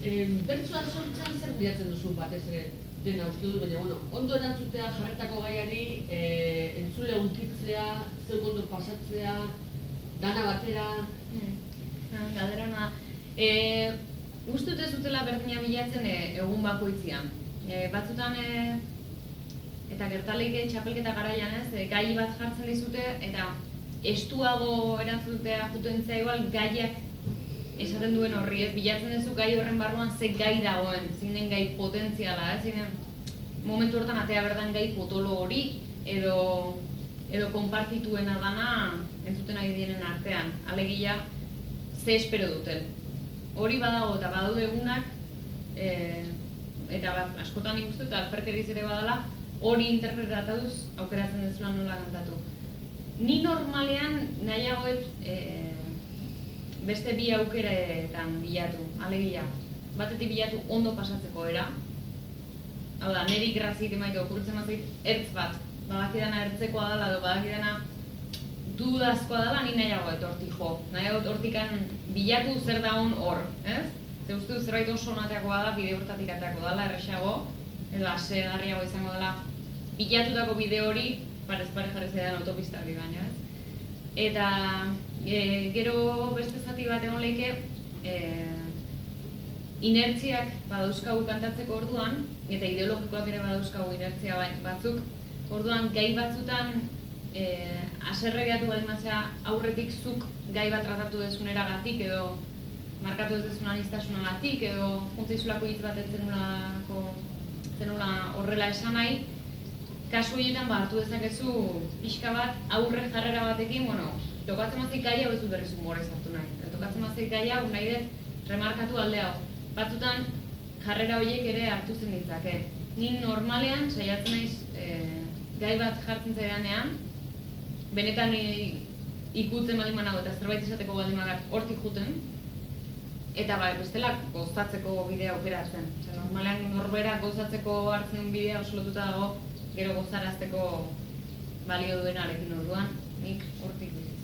Bertsoak sortzen zer bilatzen duzu batez ere dena uste dut, baina ondo erantzutea jarretako gaiari, entzule hunkitzea, zeu ondo pasatzea, dana batera... Galdera ona. Uste dut ez dutela berdina bilatzen egun bakoitzean. Batzutan, eta gertaleik txapelketa garaian ez, gai bat jartzen dizute, eta estuago erantzutea jutentzea igual gaiak esaten duen horri, ez? Bilatzen duzu gai horren barruan ze gai dagoen, zinen gai potentziala, ez? Zinen momentu hortan atea berdan gai potolo hori, edo konpartituena dana entzuten ari diren artean. Alegia, ze espero duten. Hori badago eta badaude egunak, eta askotan ikustu eta alperkeriz ere badala, hori interpretatuz aukeratzen dezula nola kantatu. Ni normalean nahiagoet beste bi aukeretan bilatu, alegia. Batetik bilatu ondo pasatzeko era. Hau da, niri grazit emaite okurtzen mazait ertz bat. Badakidana ertzekoa dela edo badakidana dudazkoa dela, ni nahiagoet hortik jo. Nahiagoet hortikan bilatu zer daun hor, ez? Ze uste dut zerbait oso nateakoa da, bide hortatik ateako dela, erresago, edo asegarriago izango dela, bilatutako bide hori, parez pare jarri zaidan autopista hori baina, ez? Eta gero beste zati bat egon lehike, inertziak badauzkagu kantatzeko orduan, eta ideologikoak ere badauzkagu inertzia batzuk, orduan gai batzutan aserregiatu baldin batzea aurretik zuk gai bat tratatu dezuneragatik edo markatu ez dezun aniztasunagatik edo juntzaizulako hitz bat zenula horrela esan nahi, kasu horietan hartu dezakezu pixka bat aurre jarrera batekin, tokatzen mazik gai hau ez du berriz humorez hartu nahi. Tokatzen mazik gai hau nahi dut remarkatu alde hau. Batzutan jarrera horiek ere hartu zen ditzake. Ni normalean saiatzen naiz gai bat jartzen zaidanean, benetan ikutzen baldin manago eta zerbait esateko baldin magat hortik juten, eta bestela gozatzeko bidea aukeratzen. Normalean norbera gozatzeko hartzen bidea oso lotuta dago, gero gozarazteko balio duenarekin orduan, nik hortik bizitzen.